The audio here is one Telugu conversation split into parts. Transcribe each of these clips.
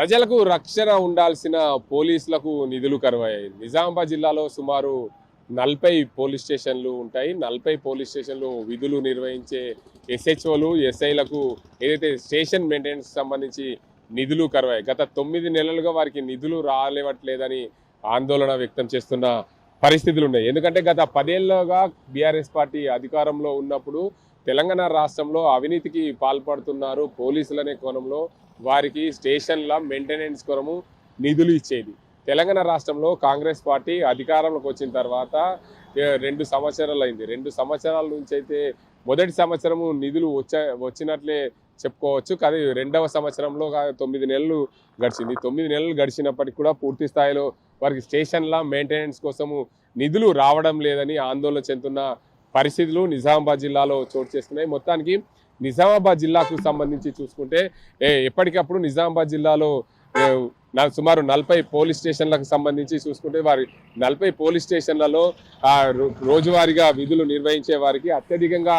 ప్రజలకు రక్షణ ఉండాల్సిన పోలీసులకు నిధులు కరువయ్యాయి. నిజామాబాద్ జిల్లాలో సుమారు 40 పోలీస్ స్టేషన్లు ఉంటాయి. 40 పోలీస్ స్టేషన్లు విధులు నిర్వహించే ఎస్హెచ్ఓలు, ఎస్ఐలకు ఏదైతే స్టేషన్ మెయింటెనెన్స్ సంబంధించి నిధులు కరువయ్యాయి. గత 9 నెలలుగా వారికి నిధులు రాలేవట్లేదని ఆందోళన వ్యక్తం చేస్తున్న పరిస్థితులు ఉన్నాయి. ఎందుకంటే గత 10 ఏళ్లుగా బీఆర్ఎస్ పార్టీ అధికారంలో ఉన్నప్పుడు తెలంగాణ రాష్ట్రంలో అవినీతికి పాల్పడుతున్నారు పోలీసులనే కోణంలో వారికి స్టేషన్ల మెయింటెనెన్స్ కొరము నిధులు ఇచ్చేది. తెలంగాణ రాష్ట్రంలో కాంగ్రెస్ పార్టీ అధికారంలోకి వచ్చిన తర్వాత 2 సంవత్సరాలు అయింది. 2 సంవత్సరాల నుంచి అయితే మొదటి సంవత్సరము నిధులు వచ్చినట్లే చెప్పుకోవచ్చు. కానీ రెండవ సంవత్సరంలో 9 నెలలు గడిచింది. 9 నెలలు గడిచినప్పటికీ కూడా పూర్తి స్థాయిలో వారికి స్టేషన్ల మెయింటెనెన్స్ కోసము నిధులు రావడం లేదని ఆందోళన చెందుతున్న పరిస్థితులు నిజామాబాద్ జిల్లాలో చోటు చేసుకున్నాయి. మొత్తానికి నిజామాబాద్ జిల్లాకు సంబంధించి చూసుకుంటే ఎప్పటికప్పుడు నిజామాబాద్ జిల్లాలో సుమారు 40 పోలీస్ స్టేషన్లకు సంబంధించి చూసుకుంటే వారి 40 పోలీస్ స్టేషన్లలో రోజువారీగా విధులు నిర్వహించే వారికి అత్యధికంగా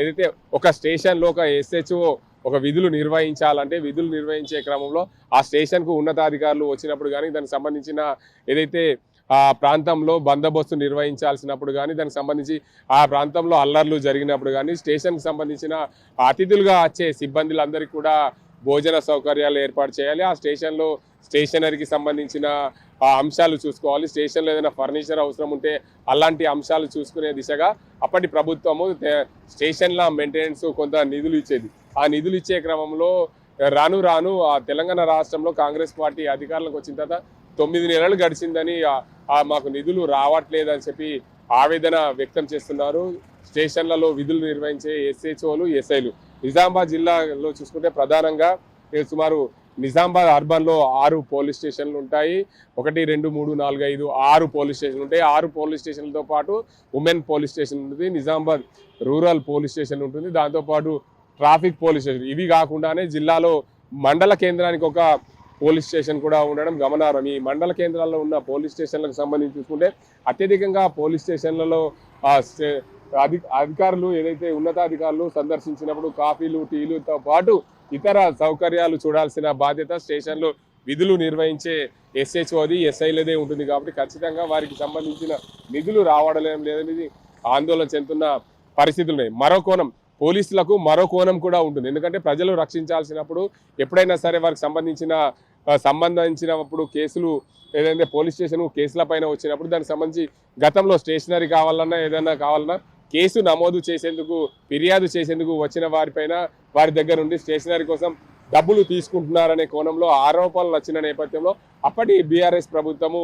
ఏదైతే ఒక స్టేషన్లో ఒక ఎస్హెచ్ఓ ఒక విధులు నిర్వహించాలంటే విధులు నిర్వహించే క్రమంలో ఆ స్టేషన్కు ఉన్నతాధికారులు వచ్చినప్పుడు కానీ దానికి సంబంధించిన ఏదైతే ఆ ప్రాంతంలో బందోబస్తు నిర్వహించాల్సినప్పుడు కానీ దానికి సంబంధించి ఆ ప్రాంతంలో అల్లర్లు జరిగినప్పుడు కానీ స్టేషన్కి సంబంధించిన అతిథులుగా వచ్చే సిబ్బందులందరికీ కూడా భోజన సౌకర్యాలు ఏర్పాటు చేయాలి. ఆ స్టేషన్లో స్టేషనరీకి సంబంధించిన అంశాలు చూసుకోవాలి. స్టేషన్లో ఏదైనా ఫర్నిచర్ అవసరం ఉంటే అలాంటి అంశాలు చూసుకునే దిశగా అప్పటి ప్రభుత్వము స్టేషన్ల మెయింటెనెన్స్ కొంత నిధులు ఇచ్చేది. ఆ నిధులు ఇచ్చే క్రమంలో రాను రాను ఆ తెలంగాణ రాష్ట్రంలో కాంగ్రెస్ పార్టీ అధికారంలోకి వచ్చిన తర్వాత 9 నెలలు గడిచిందని మాకు నిధులు రావట్లేదని చెప్పి ఆవేదన వ్యక్తం చేస్తున్నారు స్టేషన్లలో విధులు నిర్వహించే ఎస్హెచ్ఓలు, ఎస్ఐలు. నిజామాబాద్ జిల్లాలో చూసుకుంటే ప్రధానంగా సుమారు నిజామాబాద్ అర్బన్లో 6 పోలీస్ స్టేషన్లు ఉంటాయి. 1, 2, 3, 4, 5, 6 పోలీస్ స్టేషన్లు ఉంటాయి. 6 పోలీస్ స్టేషన్లతో పాటు ఉమెన్ పోలీస్ స్టేషన్ ఉంటుంది. నిజామాబాద్ రూరల్ పోలీస్ స్టేషన్ ఉంటుంది. దాంతోపాటు ట్రాఫిక్ పోలీస్ స్టేషన్. ఇవి కాకుండానే జిల్లాలో మండల కేంద్రానికి ఒక పోలీస్ స్టేషన్ కూడా ఉండడం గమనార్హం. ఈ మండల కేంద్రాల్లో ఉన్న పోలీస్ స్టేషన్లకు సంబంధించి చూసుకుంటే అత్యధికంగా పోలీస్ స్టేషన్లలో అధికారులు ఏదైతే ఉన్నతాధికారులు సందర్శించినప్పుడు కాఫీలు, టీలుతో పాటు ఇతర సౌకర్యాలు చూడాల్సిన బాధ్యత స్టేషన్లో విధులు నిర్వహించే ఎస్హెచ్ఓది, ఎస్ఐలదే ఉంటుంది. కాబట్టి ఖచ్చితంగా వారికి సంబంధించిన నిధులు రావడం లేదనేది ఆందోళన చెందుతున్న పరిస్థితులు ఉన్నాయి. మరో కోణం పోలీసులకు మరో కోణం కూడా ఉంటుంది. ఎందుకంటే ప్రజలు రక్షించాల్సినప్పుడు ఎప్పుడైనా సరే వారికి సంబంధించినప్పుడు కేసులు ఏదైతే పోలీస్ స్టేషన్ కేసుల పైన వచ్చినప్పుడు దానికి సంబంధించి గతంలో స్టేషనరీ కావాలన్నా ఏదైనా కావాలన్నా కేసు నమోదు చేసేందుకు ఫిర్యాదు చేసేందుకు వచ్చిన వారిపైన వారి దగ్గర నుండి స్టేషనరీ కోసం డబ్బులు తీసుకుంటున్నారనే కోణంలో ఆరోపణలు వచ్చిన నేపథ్యంలో అప్పటి బీఆర్ఎస్ ప్రభుత్వము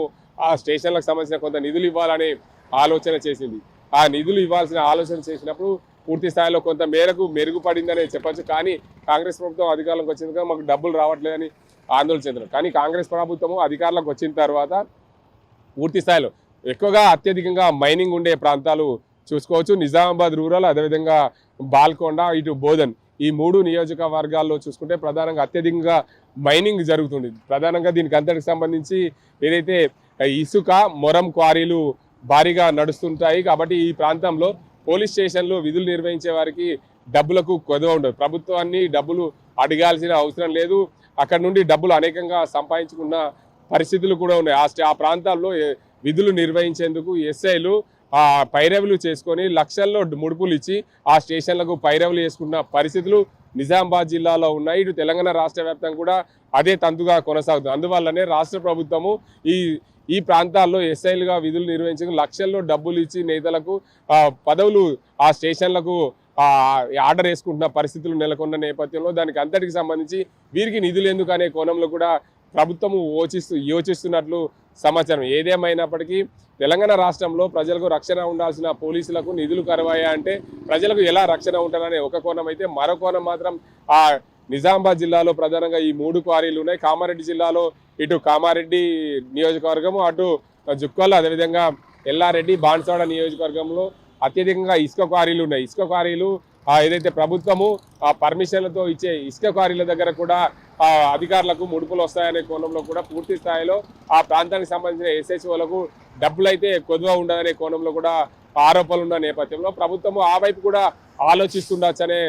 ఆ స్టేషన్లకు సంబంధించిన కొంత నిధులు ఇవ్వాలని ఆలోచన చేసింది. ఆ నిధులు ఇవ్వాల్సిన ఆలోచన చేసినప్పుడు పూర్తి స్థాయిలో కొంత మేరకు మెరుగుపడిందనే చెప్పచ్చు. కానీ కాంగ్రెస్ ప్రభుత్వం అధికారంలోకి వచ్చింది మాకు డబ్బులు రావట్లేదని ఆందోళన చెందుతున్నారు. కానీ కాంగ్రెస్ ప్రభుత్వము అధికారంలోకి వచ్చిన తర్వాత పూర్తి స్థాయిలో ఎక్కువగా అత్యధికంగా మైనింగ్ ఉండే ప్రాంతాలు చూసుకోవచ్చు. నిజామాబాద్ రూరల్, అదేవిధంగా బాల్కొండ, ఇటు బోధన్, ఈ 3 నియోజకవర్గాల్లో చూసుకుంటే ప్రధానంగా అత్యధికంగా మైనింగ్ జరుగుతుంది. ప్రధానంగా దీనికి అంతటికి సంబంధించి ఏదైతే ఇసుక, మొరం క్వారీలు భారీగా నడుస్తుంటాయి. కాబట్టి ఈ ప్రాంతంలో పోలీస్ స్టేషన్లో విధులు నిర్వహించే వారికి డబ్బులకు కొదవ ఉండదు. ప్రభుత్వాన్ని డబ్బులు అడగాల్సిన అవసరం లేదు. అక్కడ నుండి డబ్బులు అనేకంగా సంపాదించుకున్న పరిస్థితులు కూడా ఉన్నాయి. ఆ ప్రాంతాల్లో విధులు నిర్వహించేందుకు ఎస్ఐలు పైరవులు చేసుకొని లక్షల్లో ముడుపులు ఇచ్చి ఆ స్టేషన్లకు పైరవులు చేసుకున్న పరిస్థితులు నిజామాబాద్ జిల్లాలో ఉన్నాయి. ఇటు తెలంగాణ రాష్ట్ర వ్యాప్తంగా కూడా అదే తంతుగా కొనసాగుతుంది. అందువల్లనే రాష్ట్ర ప్రభుత్వము ఈ ప్రాంతాల్లో ఎస్ఐలుగా విధులు నిర్వహించే లక్షల్లో డబ్బులు ఇచ్చి నేతలకు పదవులు ఆ స్టేషన్లకు ఆర్డర్ వేసుకుంటున్న పరిస్థితులు నెలకొన్న నేపథ్యంలో దానికి అంతటికి సంబంధించి వీరికి నిధులు ఎందుకు అనే కోణంలో కూడా ప్రభుత్వము యోచిస్తున్నట్లు సమాచారం. ఏదేమైనప్పటికీ తెలంగాణ రాష్ట్రంలో ప్రజలకు రక్షణ ఉండాల్సిన పోలీసులకు నిధులు కరువయ్యా అంటే ప్రజలకు ఎలా రక్షణ ఉంటారనే ఒక కోణం అయితే, మరో కోణం మాత్రం ఆ నిజామాబాద్ జిల్లాలో ప్రధానంగా ఈ 3 క్వారీలు ఉన్నాయి. కామారెడ్డి జిల్లాలో ఇటు కామారెడ్డి నియోజకవర్గము, అటు జుక్కల్, అదేవిధంగా ఎల్లారెడ్డి, బాన్స్వాడ నియోజకవర్గంలో అత్యధికంగా ఇసుక క్వారీలు ఉన్నాయి. ఇసుక క్వారీలు ఏదైతే ప్రభుత్వము పర్మిషన్లతో ఇచ్చే ఇసుక క్వారీల దగ్గర కూడా అధికారులకు ముడుపులు వస్తాయనే కోణంలో కూడా పూర్తి స్థాయిలో ఆ ప్రాంతానికి సంబంధించిన ఎస్హెచ్ఓలకు డబ్బులైతే కొద్దువ ఉండదనే కోణంలో కూడా ఆరోపణలు ఉన్న నేపథ్యంలో ప్రభుత్వము ఆ వైపు కూడా ఆలోచిస్తుండొచ్చనే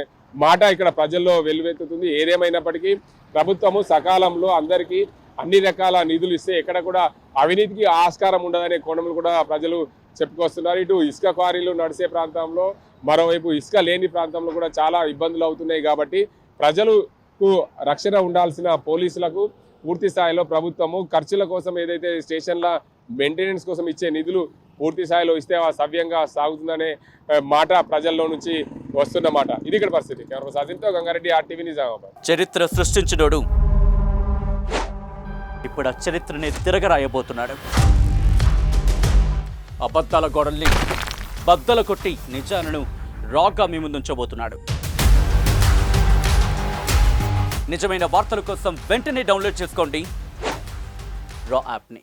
మాట ఇక్కడ ప్రజల్లో వెల్లువెత్తుతుంది. ఏదేమైనప్పటికీ ప్రభుత్వము సకాలంలో అందరికీ అన్ని రకాల నిధులు ఇస్తే ఎక్కడ కూడా అవినీతికి ఆస్కారం ఉండదనే కోణములు కూడా ప్రజలు చెప్పుకొస్తున్నారు. ఇటు ఇసుక క్వారీలు నడిచే ప్రాంతంలో, మరోవైపు ఇసుక లేని ప్రాంతంలో కూడా చాలా ఇబ్బందులు అవుతున్నాయి. కాబట్టి ప్రజలకు రక్షణ ఉండాల్సిన పోలీసులకు పూర్తి స్థాయిలో ప్రభుత్వము ఖర్చుల కోసం ఏదైతే స్టేషన్ల మెయింటెనెన్స్ కోసం ఇచ్చే నిధులు పూర్తి స్థాయిలో ఇస్తే సవ్యంగా సాగుతుందనే మాట ప్రజల్లో నుంచి వస్తున్న మాట. ఇది ఇక్కడ పరిస్థితి. కెమెరా సాధింతో గంగారెడ్డి, RTV నిజామాబాద్. చరిత్ర సృష్టించినోడు ఇప్పుడు ఆ చరిత్రని తిరగరాయబోతున్నాడు. అబద్ధాల గోడల్ని బద్దలు కొట్టి నిజాలను రాగా మీ ముందుంచబోతున్నాడు. నిజమైన వార్తల కోసం వెంటనే డౌన్లోడ్ చేసుకోండి రా యాప్ని.